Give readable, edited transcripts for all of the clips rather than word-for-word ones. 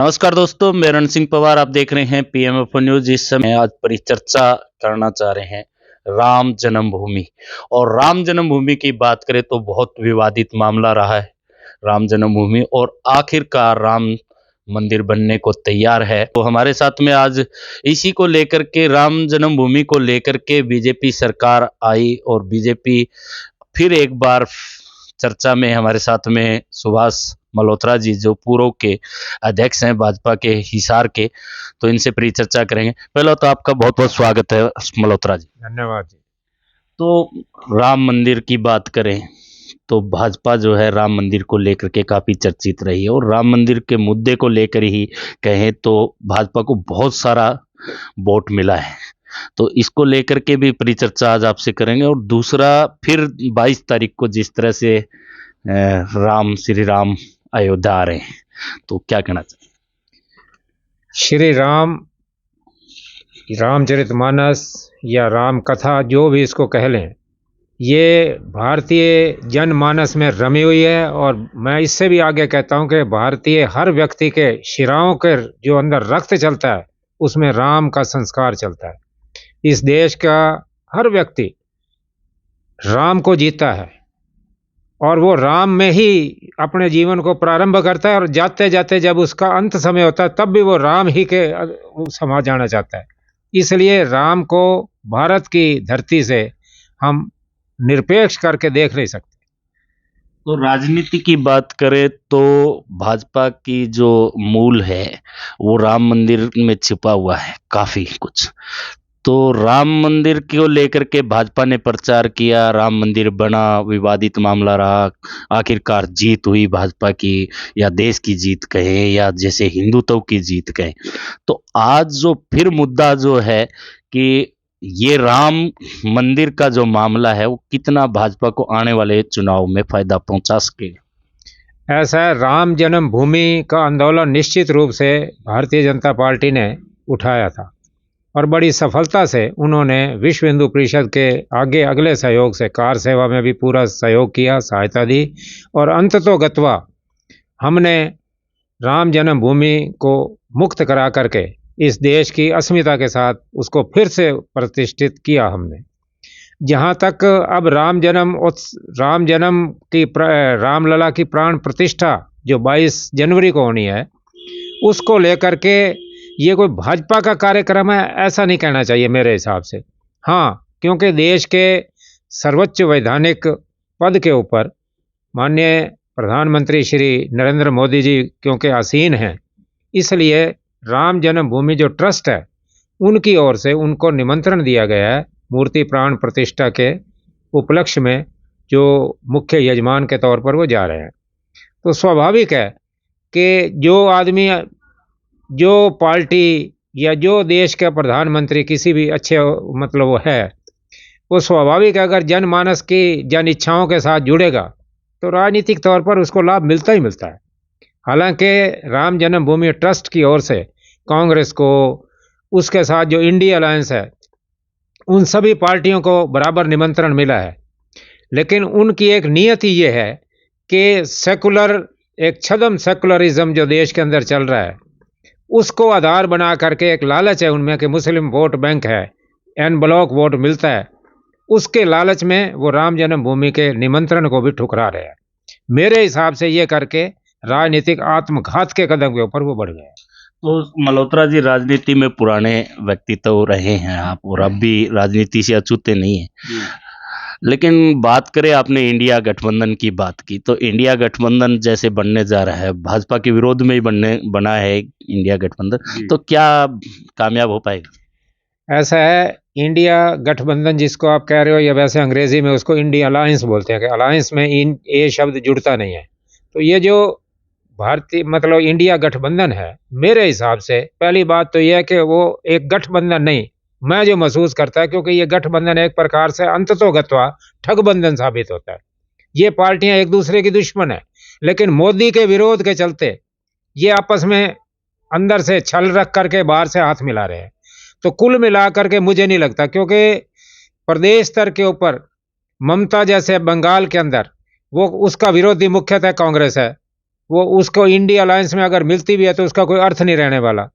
नमस्कार दोस्तों, मैं रण सिंह पवार। आप देख रहे हैं पीएमएफओ न्यूज। इस समय आज परिचर्चा करना चाह रहे हैं राम जन्मभूमि। और राम जन्मभूमि की बात करें तो बहुत विवादित मामला रहा है राम जन्मभूमि, और आखिरकार राम मंदिर बनने को तैयार है। तो हमारे साथ में आज इसी को लेकर के, राम जन्मभूमि को लेकर के बीजेपी सरकार आई और बीजेपी फिर एक बार चर्चा में। हमारे साथ में सुभाष मल्होत्रा जी, जो पूर्व के अध्यक्ष हैं भाजपा के हिसार के, तो इनसे परिचर्चा करेंगे। पहला तो आपका बहुत बहुत स्वागत है मल्होत्रा जी। धन्यवाद जी। तो राम मंदिर की बात करें तो भाजपा जो है राम मंदिर को लेकर के काफी चर्चित रही है, और राम मंदिर के मुद्दे को लेकर ही कहें तो भाजपा को बहुत सारा वोट मिला है। तो इसको लेकर के भी परिचर्चा आज आपसे करेंगे। और दूसरा, फिर 22 तारीख को जिस तरह से राम श्री राम अयोध्या आ रहे हैं, तो क्या कहना चाहिए? श्री राम, रामचरितमानस या राम कथा, जो भी इसको कह लें, ये भारतीय जनमानस में रमी हुई है। और मैं इससे भी आगे कहता हूं कि भारतीय हर व्यक्ति के शिराओं के जो अंदर रक्त चलता है, उसमें राम का संस्कार चलता है। इस देश का हर व्यक्ति राम को जीता है, और वो राम में ही अपने जीवन को प्रारंभ करता है, और जाते जाते जब उसका अंत समय होता है, तब भी वो राम ही के समा जाना चाहता है। इसलिए राम को भारत की धरती से हम निरपेक्ष करके देख नहीं सकते। तो राजनीति की बात करें तो भाजपा की जो मूल है वो राम मंदिर में छिपा हुआ है काफी कुछ। तो राम मंदिर को लेकर के भाजपा ने प्रचार किया, राम मंदिर बना, विवादित मामला रहा, आखिरकार जीत हुई भाजपा की, या देश की जीत कहें या जैसे हिंदुत्व की जीत कहें। तो आज जो फिर मुद्दा जो है कि ये राम मंदिर का जो मामला है वो कितना भाजपा को आने वाले चुनाव में फायदा पहुंचा सके। ऐसा है, राम जन्मभूमि का आंदोलन निश्चित रूप से भारतीय जनता पार्टी ने उठाया था, और बड़ी सफलता से उन्होंने विश्व हिंदू परिषद के आगे अगले सहयोग से कार सेवा में भी पूरा सहयोग किया, सहायता दी। और अंततोगत्वा हमने राम जन्मभूमि को मुक्त करा करके इस देश की अस्मिता के साथ उसको फिर से प्रतिष्ठित किया हमने। जहाँ तक अब रामलला की प्राण प्रतिष्ठा जो 22 जनवरी को होनी है, उसको लेकर के ये कोई भाजपा का कार्यक्रम है, ऐसा नहीं कहना चाहिए मेरे हिसाब से। हाँ, क्योंकि देश के सर्वोच्च वैधानिक पद के ऊपर माननीय प्रधानमंत्री श्री नरेंद्र मोदी जी क्योंकि आसीन हैं, इसलिए राम जन्मभूमि जो ट्रस्ट है, उनकी ओर से उनको निमंत्रण दिया गया है मूर्ति प्राण प्रतिष्ठा के उपलक्ष्य में, जो मुख्य यजमान के तौर पर वो जा रहे हैं। तो स्वाभाविक है कि जो आदमी, जो पार्टी या जो देश के प्रधानमंत्री किसी भी अच्छे मतलब वो है, वो स्वाभाविक है अगर जनमानस की जन इच्छाओं के साथ जुड़ेगा तो राजनीतिक तौर पर उसको लाभ मिलता ही मिलता है। हालांकि राम जन्मभूमि ट्रस्ट की ओर से कांग्रेस को, उसके साथ जो इंडिया अलायंस है, उन सभी पार्टियों को बराबर निमंत्रण मिला है। लेकिन उनकी एक नियत ही ये है कि सेकुलर, एक छदम सेकुलरिज्म जो देश के अंदर चल रहा है, उसको आधार बना करके एक लालच है उनमें कि मुस्लिम वोट बैंक है, एन ब्लॉक वोट मिलता है, उसके लालच में वो राम जन्मभूमि के निमंत्रण को भी ठुकरा रहे हैं। मेरे हिसाब से ये करके राजनीतिक आत्मघात के कदम के ऊपर वो बढ़ गए। तो मल्होत्रा जी, राजनीति में पुराने व्यक्तित्व रहे हैं आप, और अब भी राजनीति से अछूते नहीं है। लेकिन बात करें, आपने इंडिया गठबंधन की बात की, तो इंडिया गठबंधन जैसे बनने जा रहा है, भाजपा के विरोध में ही बना है इंडिया गठबंधन, तो क्या कामयाब हो पाएगा? ऐसा है, इंडिया गठबंधन जिसको आप कह रहे हो, या वैसे अंग्रेजी में उसको इंडिया अलायंस बोलते हैं कि अलायंस में ये शब्द जुड़ता नहीं है। तो ये जो भारतीय मतलब इंडिया गठबंधन है, मेरे हिसाब से पहली बात तो यह है कि वो एक गठबंधन नहीं, मैं जो महसूस करता है, क्योंकि ये गठबंधन एक प्रकार से अंततोगत्वा ठगबंधन साबित होता है। ये पार्टियां एक दूसरे की दुश्मन है, लेकिन मोदी के विरोध के चलते ये आपस में अंदर से छल रख करके बाहर से हाथ मिला रहे हैं। तो कुल मिलाकर के मुझे नहीं लगता, क्योंकि प्रदेश स्तर के ऊपर ममता जैसे बंगाल के अंदर वो उसका विरोधी मुख्यतः कांग्रेस है, वो उसको इंडिया अलायंस में अगर मिलती भी है तो उसका कोई अर्थ नहीं रहने वाला।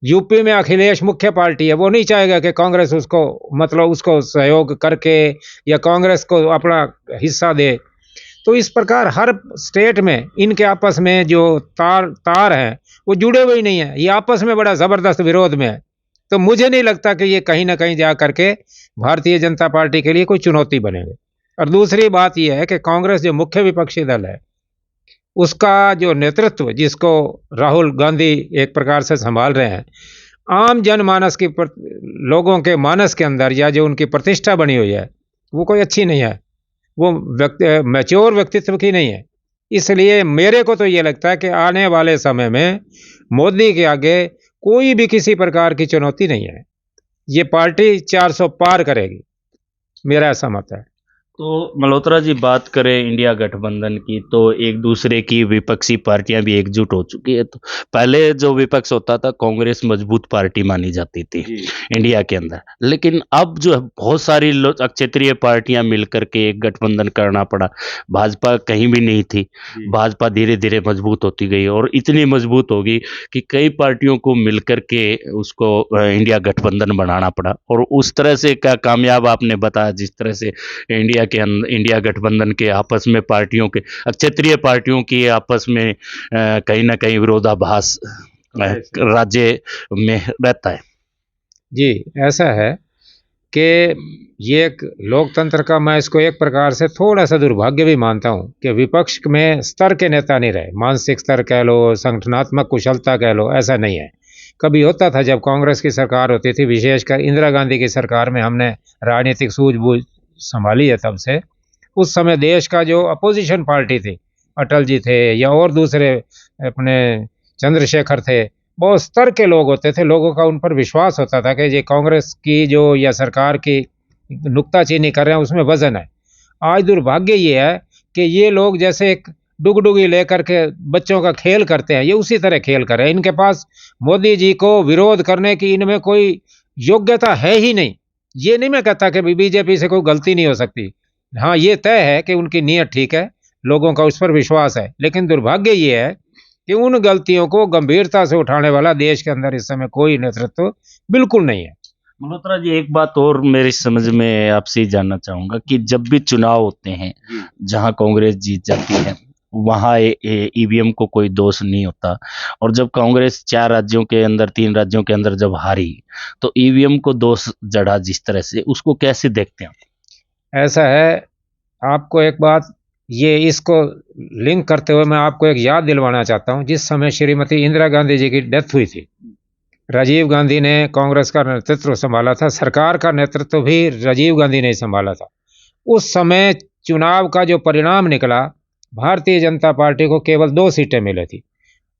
यूपी में अखिलेश मुख्य पार्टी है, वो नहीं चाहेगा कि कांग्रेस उसको मतलब उसको सहयोग करके या कांग्रेस को अपना हिस्सा दे। तो इस प्रकार हर स्टेट में इनके आपस में जो तार हैं वो जुड़े हुए ही नहीं है, ये आपस में बड़ा जबरदस्त विरोध में है। तो मुझे नहीं लगता कि ये कहीं ना कहीं जा करके भारतीय जनता पार्टी के लिए कोई चुनौती बनेगी। और दूसरी बात यह है कि कांग्रेस जो मुख्य विपक्षी दल है उसका जो नेतृत्व जिसको राहुल गांधी एक प्रकार से संभाल रहे हैं, आम जनमानस की लोगों के मानस के अंदर या जो उनकी प्रतिष्ठा बनी हुई है वो कोई अच्छी नहीं है, वो मैच्योर व्यक्तित्व की नहीं है। इसलिए मेरे को तो ये लगता है कि आने वाले समय में मोदी के आगे कोई भी किसी प्रकार की चुनौती नहीं है, ये पार्टी 400 पार करेगी, मेरा ऐसा मत है। तो मल्होत्रा जी, बात करें इंडिया गठबंधन की तो एक दूसरे की विपक्षी पार्टियां भी एकजुट हो चुकी है। तो पहले जो विपक्ष होता था, कांग्रेस मजबूत पार्टी मानी जाती थी इंडिया के अंदर, लेकिन अब जो है बहुत सारी क्षेत्रीय पार्टियां मिलकर के एक गठबंधन करना पड़ा। भाजपा कहीं भी नहीं थी, भाजपा धीरे धीरे मजबूत होती गई और इतनी मजबूत होगी कि कई पार्टियों को मिलकर के उसको इंडिया गठबंधन बनाना पड़ा। और उस तरह से क्या कामयाब आपने बताया, जिस तरह से इंडिया गठबंधन के आपस में पार्टियों के क्षेत्रीय पार्टियों की आपस में कहीं ना कहीं विरोधाभास राज्य में रहता है। जी, ऐसा है कि ये एक लोकतंत्र का, मैं इसको एक प्रकार से थोड़ा सा दुर्भाग्य भी मानता हूं कि विपक्ष में स्तर के नेता नहीं रहे, मानसिक स्तर कह लो, संगठनात्मक कुशलता कह लो, ऐसा नहीं है। कभी होता था जब कांग्रेस की सरकार होती थी, विशेषकर इंदिरा गांधी की सरकार में हमने राजनीतिक सूझबूझ संभाली है तब से। उस समय देश का जो अपोजिशन पार्टी थी, अटल जी थे या और दूसरे अपने चंद्रशेखर थे, बहुत स्तर के लोग होते थे, लोगों का उन पर विश्वास होता था कि ये कांग्रेस की जो या सरकार की नुक्ताचीनी कर रहे हैं उसमें वजन है। आज दुर्भाग्य ये है कि ये लोग जैसे एक डुगडुगी लेकर के बच्चों का खेल करते हैं, ये उसी तरह खेल कर रहे हैं। इनके पास मोदी जी को विरोध करने की इनमें कोई योग्यता है ही नहीं। ये नहीं मैं कहता कि बीजेपी से कोई गलती नहीं हो सकती, हाँ ये तय है कि उनकी नीयत ठीक है, लोगों का उस पर विश्वास है, लेकिन दुर्भाग्य ये है कि उन गलतियों को गंभीरता से उठाने वाला देश के अंदर इस समय कोई नेतृत्व बिल्कुल नहीं है। मल्होत्रा जी, एक बात और मेरी समझ में आपसे जानना चाहूंगा कि जब भी चुनाव होते हैं जहां कांग्रेस जीत जाती है वहां ईवीएम को कोई दोष नहीं होता, और जब कांग्रेस 4 राज्यों के अंदर 3 राज्यों के अंदर जब हारी तो ईवीएम को दोष जड़ा, जिस तरह से उसको कैसे देखते हैं? ऐसा है, आपको एक बात ये इसको लिंक करते हुए मैं आपको एक याद दिलवाना चाहता हूं। जिस समय श्रीमती इंदिरा गांधी जी की डेथ हुई थी, राजीव गांधी ने कांग्रेस का नेतृत्व संभाला था, सरकार का नेतृत्व भी राजीव गांधी ने संभाला था। उस समय चुनाव का जो परिणाम निकला, भारतीय जनता पार्टी को केवल 2 सीटें मिली थी,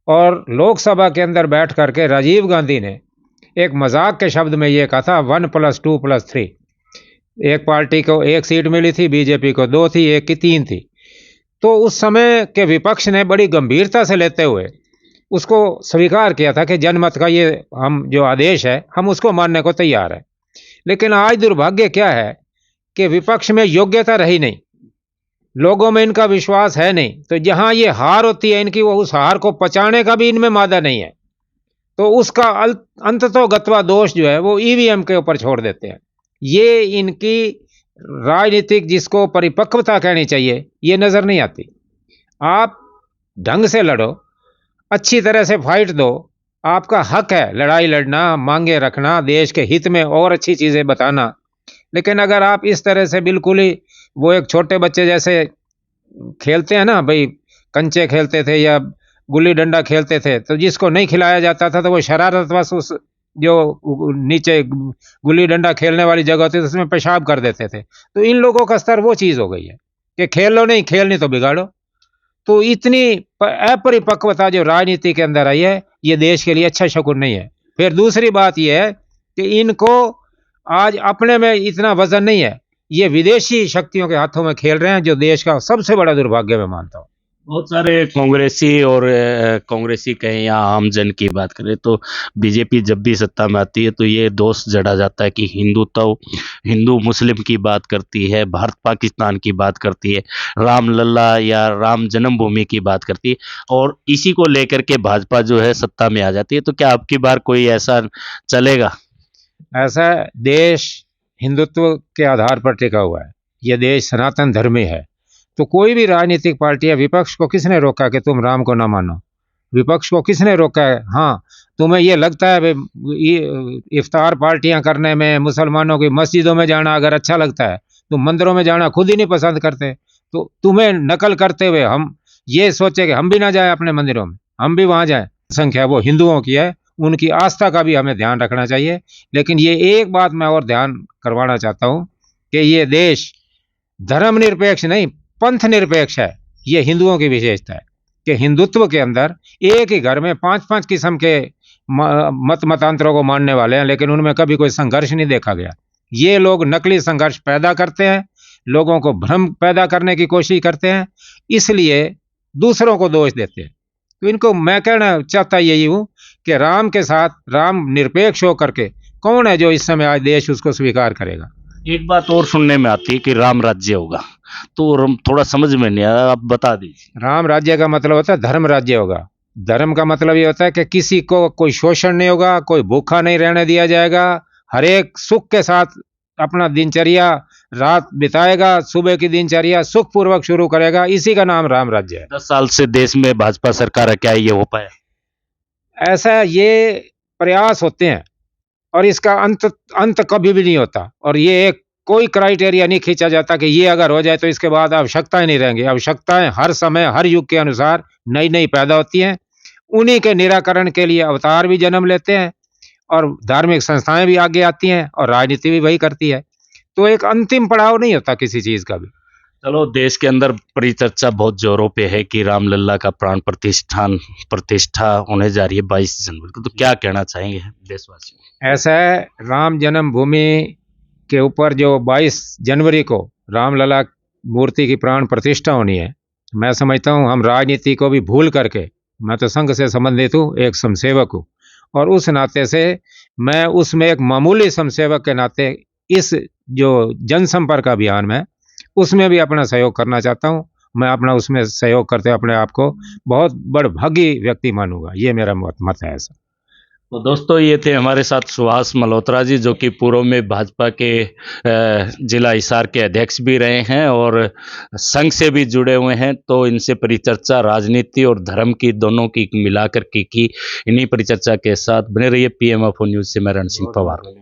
और लोकसभा के अंदर बैठ करके राजीव गांधी ने एक मजाक के शब्द में ये कहा था 1+2+3। एक पार्टी को 1 सीट मिली थी, बीजेपी को 2 थी, एक की 3 थी। तो उस समय के विपक्ष ने बड़ी गंभीरता से लेते हुए उसको स्वीकार किया था कि जनमत का ये हम जो आदेश है हम उसको मानने को तैयार है। लेकिन आज दुर्भाग्य क्या है कि विपक्ष में योग्यता रही नहीं, लोगों में इनका विश्वास है नहीं, तो जहां ये हार होती है इनकी, वो उस हार को पचाने का भी इनमें मादा नहीं है, तो उसका अंततः गत्वा दोष जो है वो ईवीएम के ऊपर छोड़ देते हैं। ये इनकी राजनीतिक जिसको परिपक्वता कहनी चाहिए ये नजर नहीं आती। आप ढंग से लड़ो, अच्छी तरह से फाइट दो, आपका हक है लड़ाई लड़ना, मांगे रखना, देश के हित में और अच्छी चीजें बताना। लेकिन अगर आप इस तरह से बिल्कुल ही वो एक छोटे बच्चे जैसे खेलते हैं ना भाई, कंचे खेलते थे या गुल्ली डंडा खेलते थे, तो जिसको नहीं खिलाया जाता था तो वो शरारतवश उस जो नीचे गुल्ली डंडा खेलने वाली जगह होती थी उसमें पेशाब कर देते थे। तो इन लोगों का स्तर वो चीज हो गई है कि खेलो नहीं, खेल नहीं तो बिगाड़ो। तो इतनी अपरिपक्वता जो राजनीति के अंदर आई है, ये देश के लिए अच्छा शकुन नहीं है। फिर दूसरी बात यह है कि इनको आज अपने में इतना वजन नहीं है, ये विदेशी शक्तियों के हाथों में खेल रहे हैं, जो देश का सबसे बड़ा दुर्भाग्य मैं मानता हूं। बहुत सारे कांग्रेसी और कांग्रेसी कहें या आम जन की बात करें तो बीजेपी जब भी सत्ता में आती है तो ये दोष जड़ा जाता है कि हिंदुत्व, हिंदू मुस्लिम की बात करती है, भारत पाकिस्तान की बात करती है, रामलला या राम जन्मभूमि की बात करती है, और इसी को लेकर के भाजपा जो है सत्ता में आ जाती है। तो क्या अब की बार कोई ऐसा चलेगा? ऐसा देश हिंदुत्व के आधार पर टिका हुआ है, यह देश सनातन धर्मी है। तो कोई भी राजनीतिक पार्टी या विपक्ष को किसने रोका कि तुम राम को ना मानो? विपक्ष को किसने रोका है? हाँ, तुम्हें ये लगता है इफ्तार पार्टियां करने में, मुसलमानों की मस्जिदों में जाना अगर अच्छा लगता है, तुम मंदिरों में जाना खुद ही नहीं पसंद करते, तो तुम्हें नकल करते हुए हम ये सोचे कि हम भी ना जाए अपने मंदिरों में, हम भी वहां जाए। संख्या वो हिंदुओं की है, उनकी आस्था का भी हमें ध्यान रखना चाहिए। लेकिन ये एक बात मैं और ध्यान करवाना चाहता हूं कि ये देश धर्मनिरपेक्ष नहीं, पंथ निरपेक्ष है। ये हिंदुओं की विशेषता है कि हिंदुत्व के अंदर एक ही घर में 5-5 किस्म के मतांतरों को मानने वाले हैं, लेकिन उनमें कभी कोई संघर्ष नहीं देखा गया। ये लोग नकली संघर्ष पैदा करते हैं, लोगों को भ्रम पैदा करने की कोशिश करते हैं, इसलिए दूसरों को दोष देते हैं। तो इनको मैं कहना चाहता यही हूं कि राम के साथ राम निरपेक्ष होकर के कौन है जो इस समय आज देश उसको स्वीकार करेगा? एक बात और सुनने में आती है कि राम राज्य होगा, तो थोड़ा समझ में नहीं आया, आप बता दीजिए। राम राज्य का मतलब होता है धर्म राज्य होगा। धर्म का मतलब ये होता है कि किसी को कोई शोषण नहीं होगा, कोई भूखा नहीं रहने दिया जाएगा, हर एक सुख के साथ अपना दिनचर्या रात बिताएगा, सुबह की दिनचर्या सुख पूर्वक शुरू करेगा, इसी का नाम राम राज्य है। 10 साल से देश में भाजपा सरकार है, क्या ये हो पाया? ऐसा ये प्रयास होते हैं और इसका अंत कभी भी नहीं होता, और ये एक कोई क्राइटेरिया नहीं खींचा जाता कि ये अगर हो जाए तो इसके बाद आवश्यकताएं नहीं रहेंगी। आवश्यकताएं हर समय हर युग के अनुसार नई नई पैदा होती हैं, उन्हीं के निराकरण के लिए अवतार भी जन्म लेते हैं और धार्मिक संस्थाएं भी आगे आती हैं और राजनीति भी वही करती है। तो एक अंतिम पड़ाव नहीं होता किसी चीज का भी। चलो, देश के अंदर परिचर्चा बहुत जोरों पे है कि रामलला का प्राण प्रतिष्ठा होने जा रही है 22 जनवरी को, तो क्या कहना चाहेंगे देशवासियों? ऐसा है, राम जन्मभूमि के ऊपर जो 22 जनवरी को रामलला मूर्ति की प्राण प्रतिष्ठा होनी है, मैं समझता हूँ हम राजनीति को भी भूल करके, मैं तो संघ से संबंधित हूँ, एक समसेवक हूँ, और उस नाते से मैं उसमें एक मामूली समसेवक के नाते इस जो जनसंपर्क अभियान में उसमें भी अपना सहयोग करना चाहता हूँ। मैं अपना उसमें सहयोग करते अपने आप को बहुत बड़भागी व्यक्ति मानूंगा, ये मेरा मत है ऐसा। तो दोस्तों, ये थे हमारे साथ सुहास मल्होत्रा जी, जो कि पूर्व में भाजपा के जिला हिसार के अध्यक्ष भी रहे हैं और संघ से भी जुड़े हुए हैं। तो इनसे परिचर्चा राजनीति और धर्म की दोनों की मिलाकर की इन्हीं परिचर्चा के साथ बने रहिए। पीएमएफओ न्यूज़ से मैं रण सिंह पवार।